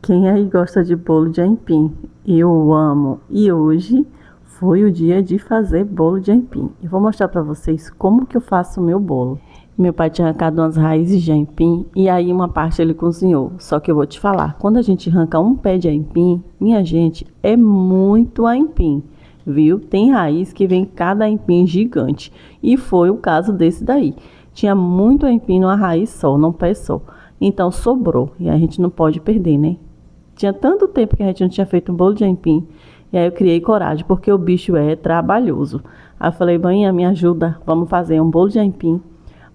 Quem aí gosta de bolo de aipim? Eu amo. E hoje foi o dia de fazer bolo de aipim. Eu vou mostrar para vocês como que eu faço o meu bolo. Meu pai tinha arrancado umas raízes de aipim e aí uma parte ele cozinhou. Só que eu vou te falar, quando a gente arranca um pé de aipim, minha gente, é muito aipim, viu? Tem raiz que vem cada aipim gigante. E foi o caso desse daí. Tinha muito aipim numa raiz só, num pé só. Então sobrou e a gente não pode perder, né? Tinha tanto tempo que a gente não tinha feito um bolo de aipim. E aí eu criei coragem, porque o bicho é trabalhoso. Aí eu falei, mãe, me ajuda, vamos fazer um bolo de aipim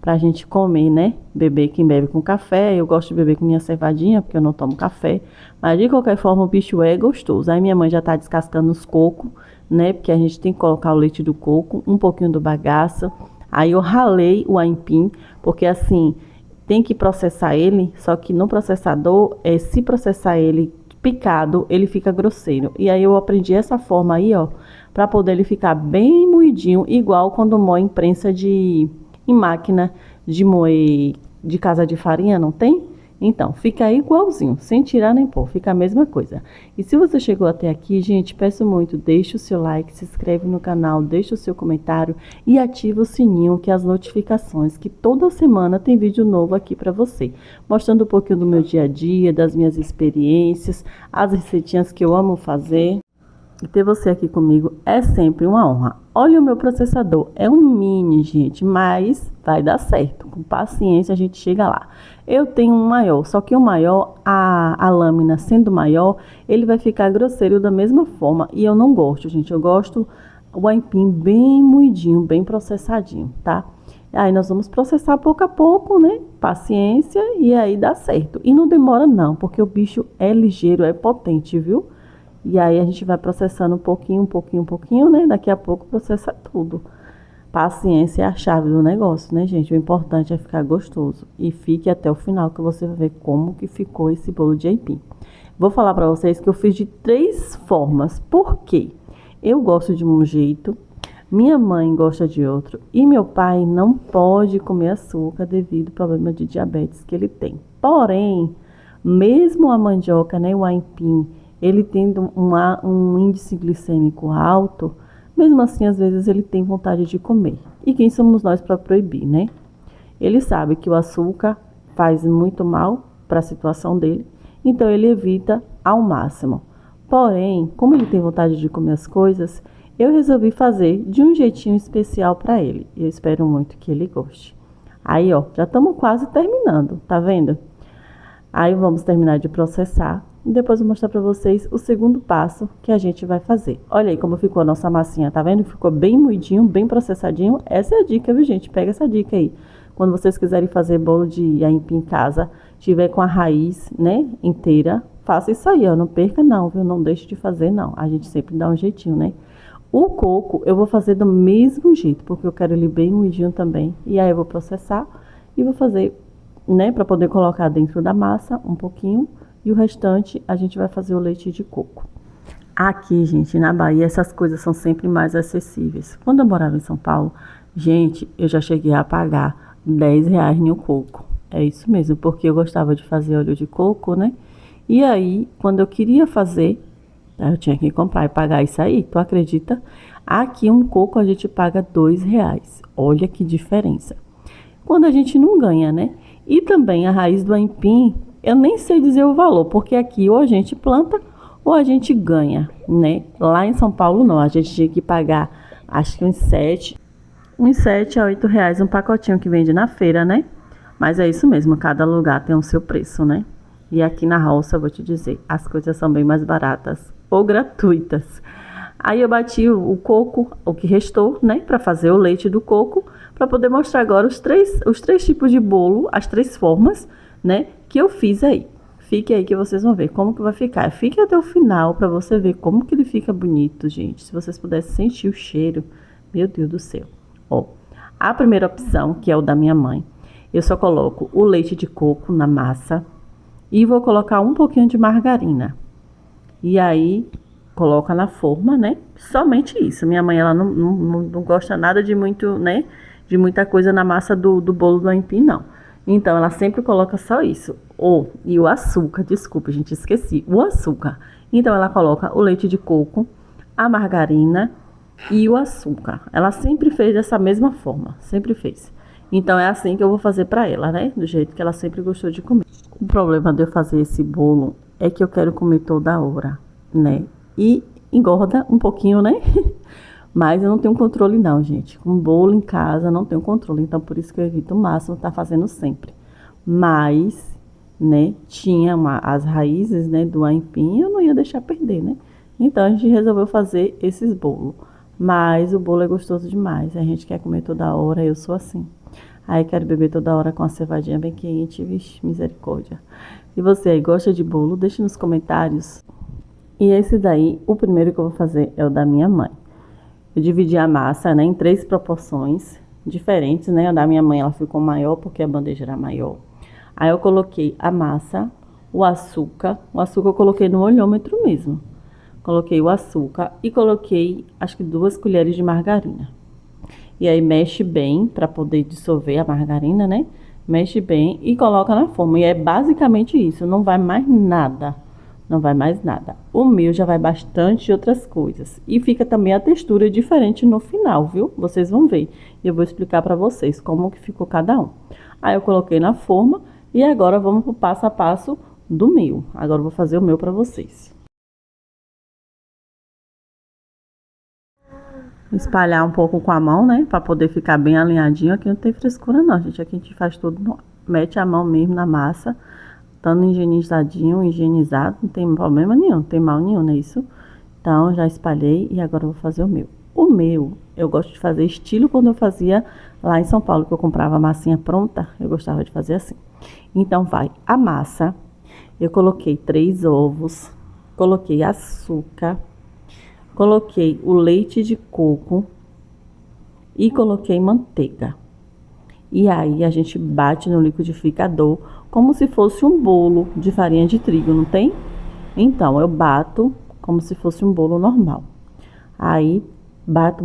pra gente comer, né? Beber, quem bebe com café. Eu gosto de beber com minha cevadinha, porque eu não tomo café. Mas de qualquer forma o bicho é gostoso. Aí minha mãe já tá descascando os cocos, né? Porque a gente tem que colocar o leite do coco, um pouquinho do bagaço. Aí eu ralei o aipim, porque assim, tem que processar ele, só que no processador, se processar ele picado, ele fica grosseiro. E aí eu aprendi essa forma aí, ó, para poder ele ficar bem moidinho, igual quando moe em prensa em máquina de moer de casa de farinha, não tem? Então, fica igualzinho, sem tirar nem pôr, fica a mesma coisa. E se você chegou até aqui, gente, peço muito, deixa o seu like, se inscreve no canal, deixa o seu comentário e ativa o sininho, que é as notificações, que toda semana tem vídeo novo aqui para você, mostrando um pouquinho do meu dia a dia, das minhas experiências, as receitinhas que eu amo fazer. E ter você aqui comigo é sempre uma honra. Olha o meu processador, é um mini, gente, mas vai dar certo. Com paciência a gente chega lá. Eu tenho um maior, só que o maior, a lâmina sendo maior, ele vai ficar grosseiro da mesma forma. E eu não gosto, gente. Eu gosto o aipim bem moidinho, bem processadinho, tá? Aí nós vamos processar pouco a pouco, né? Paciência e aí dá certo. E não demora não, porque o bicho é ligeiro, é potente, viu? E aí a gente vai processando um pouquinho, né? Daqui a pouco processa tudo. Paciência é a chave do negócio, né, gente? O importante é ficar gostoso. E fique até o final que você vai ver como que ficou esse bolo de aipim. Vou falar para vocês que eu fiz de 3 formas. Por quê? Eu gosto de um jeito, minha mãe gosta de outro e meu pai não pode comer açúcar devido ao problema de diabetes que ele tem. Porém, mesmo a mandioca, né, o aipim, ele tendo um índice glicêmico alto, mesmo assim, às vezes ele tem vontade de comer. E quem somos nós para proibir, né? Ele sabe que o açúcar faz muito mal para a situação dele, então ele evita ao máximo. Porém, como ele tem vontade de comer as coisas, eu resolvi fazer de um jeitinho especial para ele. E eu espero muito que ele goste. Aí, ó, já estamos quase terminando, tá vendo? Aí vamos terminar de processar e depois eu vou mostrar para vocês o segundo passo que a gente vai fazer. Olha aí como ficou a nossa massinha, tá vendo? Ficou bem moidinho, bem processadinho. Essa é a dica, viu, gente? Pega essa dica aí. Quando vocês quiserem fazer bolo de aipim em casa, tiver com a raiz, né, inteira, faça isso aí, ó. Não perca não, viu? Não deixe de fazer não. A gente sempre dá um jeitinho, né? O coco eu vou fazer do mesmo jeito, porque eu quero ele bem moidinho também. E aí eu vou processar e vou fazer, né, para poder colocar dentro da massa um pouquinho. E o restante a gente vai fazer o leite de coco. Aqui, gente, na Bahia, essas coisas são sempre mais acessíveis. Quando eu morava em São Paulo, gente, eu já cheguei a pagar R$ 10 no coco. É isso mesmo, porque eu gostava de fazer óleo de coco, né? E aí, quando eu queria fazer, eu tinha que comprar e pagar isso aí. Tu acredita? Aqui um coco a gente paga R$ 2. Olha que diferença. Quando a gente não ganha, né? E também a raiz do aipim, eu nem sei dizer o valor, porque aqui ou a gente planta ou a gente ganha, né? Lá em São Paulo não, a gente tinha que pagar, acho que uns 7 a R$ 8 um pacotinho que vende na feira, né? Mas é isso mesmo, cada lugar tem o seu preço, né? E aqui na roça, eu vou te dizer, as coisas são bem mais baratas ou gratuitas. Aí eu bati o coco, o que restou, né, para fazer o leite do coco, para poder mostrar agora os três tipos de bolo, as 3 formas, né, que eu fiz aí. Fique aí que vocês vão ver como que vai ficar. Fique até o final para você ver como que ele fica bonito, gente. Se vocês pudessem sentir o cheiro, meu Deus do céu. Ó, a primeira opção, que é o da minha mãe, eu só coloco o leite de coco na massa e vou colocar um pouquinho de margarina. E aí coloca na forma, né? Somente isso. Minha mãe, ela não gosta nada de muito, né? De muita coisa na massa do bolo do aipim, não. Então, ela sempre coloca só isso. E o açúcar, desculpa, gente, esqueci. O açúcar. Então, ela coloca o leite de coco, a margarina e o açúcar. Ela sempre fez dessa mesma forma, sempre fez. Então, é assim que eu vou fazer pra ela, né? Do jeito que ela sempre gostou de comer. O problema de eu fazer esse bolo é que eu quero comer toda hora, né? E engorda um pouquinho, né? Mas eu não tenho controle não, gente. Com bolo em casa não tenho controle. Então, por isso que eu evito o máximo estar fazendo sempre. Mas, né, tinha as raízes, né, do aipim, eu não ia deixar perder, né? Então, a gente resolveu fazer esses bolos. Mas o bolo é gostoso demais. A gente quer comer toda hora, eu sou assim. Aí quero beber toda hora com a cevadinha bem quente, vixe, misericórdia. E você aí, gosta de bolo? Deixe nos comentários. E esse daí, o primeiro que eu vou fazer é o da minha mãe. Eu dividi a massa, né, em 3 proporções diferentes, né? A da minha mãe, ela ficou maior porque a bandeja era maior. Aí eu coloquei a massa, o açúcar eu coloquei no olhômetro mesmo. Coloquei o açúcar e coloquei, acho que 2 colheres de margarina. E aí mexe bem para poder dissolver a margarina, né? Mexe bem e coloca na forma. E é basicamente isso, não vai mais nada. Não vai mais nada. O meu já vai bastante de outras coisas. E fica também a textura diferente no final, viu? Vocês vão ver. E eu vou explicar para vocês como que ficou cada um. Aí eu coloquei na forma e agora vamos pro passo a passo do meu. Agora eu vou fazer o meu para vocês. Espalhar um pouco com a mão, né? Pra poder ficar bem alinhadinho. Aqui não tem frescura não, gente. Aqui a gente faz tudo, mete a mão mesmo na massa. Estando higienizadinho, higienizado, não tem problema nenhum, não tem mal nenhum, não é isso? Então, já espalhei e agora eu vou fazer o meu. O meu, eu gosto de fazer estilo quando eu fazia lá em São Paulo, que eu comprava a massinha pronta. Eu gostava de fazer assim. Então, vai a massa. Eu coloquei 3 ovos, coloquei açúcar, coloquei o leite de coco e coloquei manteiga. E aí a gente bate no liquidificador como se fosse um bolo de farinha de trigo, não tem? Então eu bato como se fosse um bolo normal. Aí bato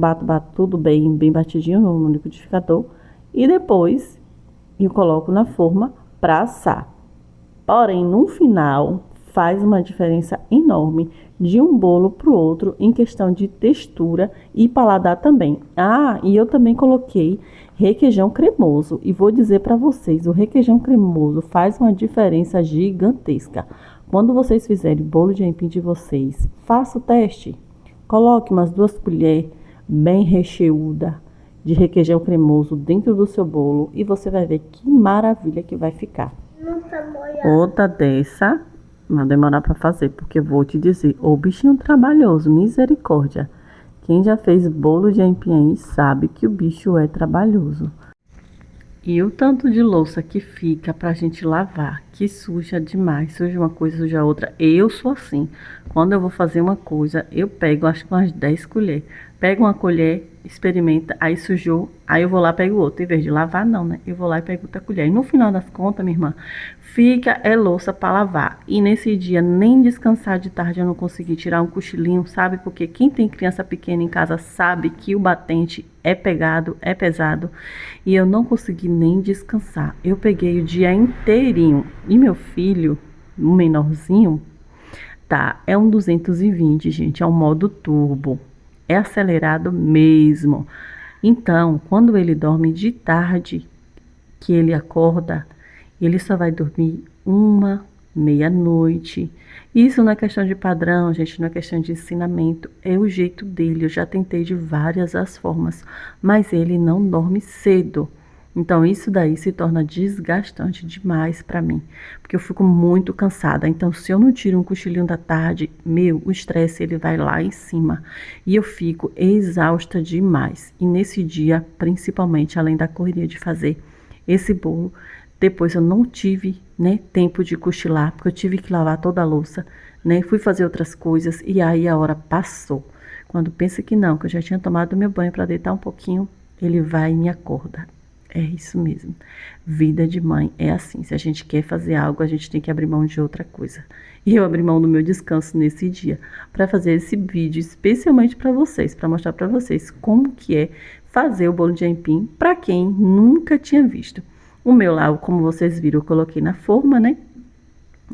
tudo bem batidinho no liquidificador e depois eu coloco na forma para assar. Porém, no final, faz uma diferença enorme de um bolo para o outro em questão de textura e paladar também. Ah, e eu também coloquei requeijão cremoso. E vou dizer para vocês, o requeijão cremoso faz uma diferença gigantesca. Quando vocês fizerem bolo de aipim de vocês, faça o teste. Coloque umas 2 colheres bem recheuda de requeijão cremoso dentro do seu bolo e você vai ver que maravilha que vai ficar. Outra dessa, vai demorar para fazer, porque eu vou te dizer, o bichinho trabalhoso, misericórdia. Quem já fez bolo de aipim aí sabe que o bicho é trabalhoso. E o tanto de louça que fica pra gente lavar, que suja demais, suja uma coisa, suja outra. Eu sou assim, quando eu vou fazer uma coisa, eu pego, acho que umas 10 colheres. Pego uma colher, experimenta, aí sujou, aí eu vou lá e pego outra. Em vez de lavar, não, né? Eu vou lá e pego outra colher. E no final das contas, minha irmã, fica louça para lavar. E nesse dia, nem descansar de tarde, eu não consegui tirar um cochilinho, sabe? Porque quem tem criança pequena em casa sabe que o batente é pegado, é pesado. E eu não consegui nem descansar. Eu peguei o dia inteirinho. E meu filho, o menorzinho, tá, é um 220, gente, é um modo turbo. É acelerado mesmo. Então, quando ele dorme de tarde, que ele acorda, ele só vai dormir 1, meia-noite. Isso não é questão de padrão, gente, não é questão de ensinamento. É o jeito dele. Eu já tentei de várias as formas, mas ele não dorme cedo. Então, isso daí se torna desgastante demais para mim, porque eu fico muito cansada. Então, se eu não tiro um cochilinho da tarde, o estresse ele vai lá em cima e eu fico exausta demais. E nesse dia, principalmente, além da correria de fazer esse bolo, depois eu não tive, né, tempo de cochilar, porque eu tive que lavar toda a louça, né, fui fazer outras coisas e aí a hora passou. Quando pensa que não, que eu já tinha tomado meu banho para deitar um pouquinho, ele vai e me acorda. É isso mesmo. Vida de mãe é assim. Se a gente quer fazer algo, a gente tem que abrir mão de outra coisa. E eu abri mão do meu descanso nesse dia para fazer esse vídeo especialmente para vocês, para mostrar para vocês como que é fazer o bolo de aipim para quem nunca tinha visto. O meu lá, como vocês viram, eu coloquei na forma, né?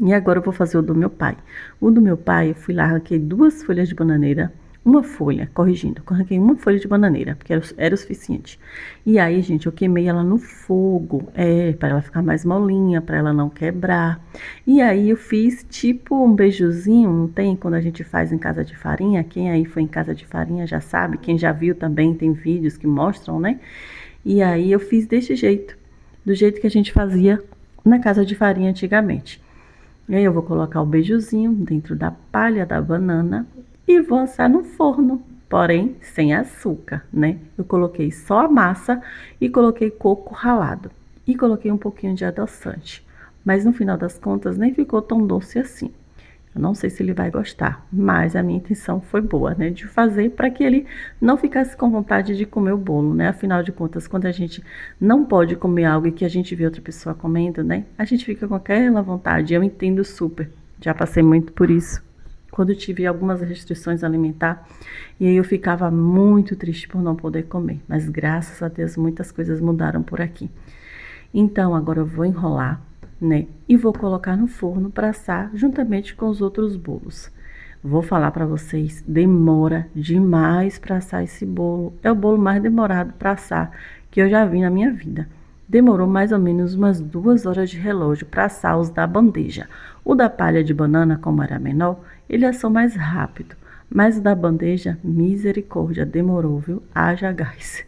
E agora eu vou fazer o do meu pai. O do meu pai, eu fui lá, arranquei 2 folhas de bananeira. Uma folha, corrigindo, arranquei uma folha de bananeira, porque era o suficiente. E aí, gente, eu queimei ela no fogo, para ela ficar mais molinha, para ela não quebrar. E aí eu fiz tipo um beijuzinho, não tem? Quando a gente faz em casa de farinha, quem aí foi em casa de farinha já sabe, quem já viu também tem vídeos que mostram, né? E aí eu fiz desse jeito, do jeito que a gente fazia na casa de farinha antigamente. E aí eu vou colocar o beijuzinho dentro da palha da banana e vou assar no forno, porém sem açúcar, né? Eu coloquei só a massa e coloquei coco ralado e coloquei um pouquinho de adoçante. Mas no final das contas nem ficou tão doce assim. Eu não sei se ele vai gostar, mas a minha intenção foi boa, né? De fazer para que ele não ficasse com vontade de comer o bolo, né? Afinal de contas, quando a gente não pode comer algo e que a gente vê outra pessoa comendo, né? A gente fica com aquela vontade. Eu entendo super. Já passei muito por isso. Quando eu tive algumas restrições alimentares, e aí eu ficava muito triste por não poder comer. Mas graças a Deus muitas coisas mudaram por aqui. Então agora eu vou enrolar, né? E vou colocar no forno para assar juntamente com os outros bolos. Vou falar para vocês, demora demais para assar esse bolo. É o bolo mais demorado para assar que eu já vi na minha vida. Demorou mais ou menos umas 2 horas de relógio para assar os da bandeja. O da palha de banana, como era menor, ele assou mais rápido. Mas o da bandeja, misericórdia, demorou, viu? Haja gás.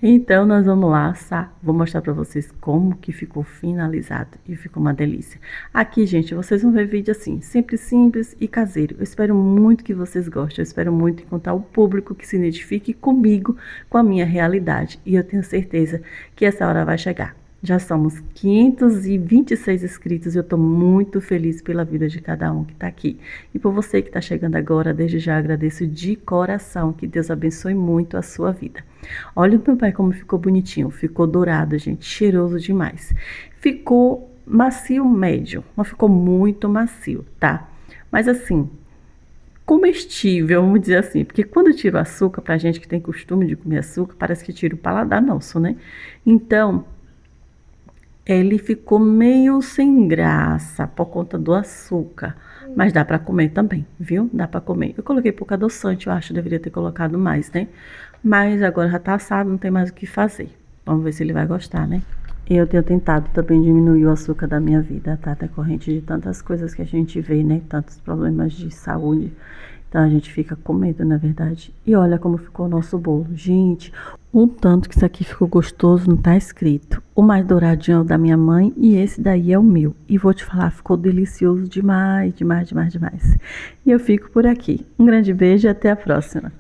Então, nós vamos lá assar. Vou mostrar para vocês como que ficou finalizado. E ficou uma delícia. Aqui, gente, vocês vão ver vídeo assim, sempre simples e caseiro. Eu espero muito que vocês gostem. Eu espero muito encontrar o público que se identifique comigo, com a minha realidade. E eu tenho certeza que essa hora vai chegar. Já somos 526 inscritos e eu estou muito feliz pela vida de cada um que está aqui. E por você que está chegando agora, desde já agradeço de coração. Que Deus abençoe muito a sua vida. Olha o meu pai como ficou bonitinho. Ficou dourado, gente. Cheiroso demais. Ficou macio médio. Não ficou muito macio, tá? Mas assim, comestível, vamos dizer assim. Porque quando eu tiro açúcar, pra gente que tem costume de comer açúcar, parece que tira o paladar nosso, né? Então, ele ficou meio sem graça por conta do açúcar. Mas dá para comer também, viu? Dá para comer. Eu coloquei pouco adoçante, eu acho que deveria ter colocado mais, né? Mas agora já tá assado, não tem mais o que fazer. Vamos ver se ele vai gostar, né? Eu tenho tentado também diminuir o açúcar da minha vida, tá? Decorrente de tantas coisas que a gente vê, né? Tantos problemas de saúde. Então a gente fica com medo, na verdade. E olha como ficou o nosso bolo. Gente, um tanto que isso aqui ficou gostoso, não tá escrito. O mais douradinho é o da minha mãe e esse daí é o meu. E vou te falar, ficou delicioso demais, demais, demais, demais. E eu fico por aqui. Um grande beijo e até a próxima.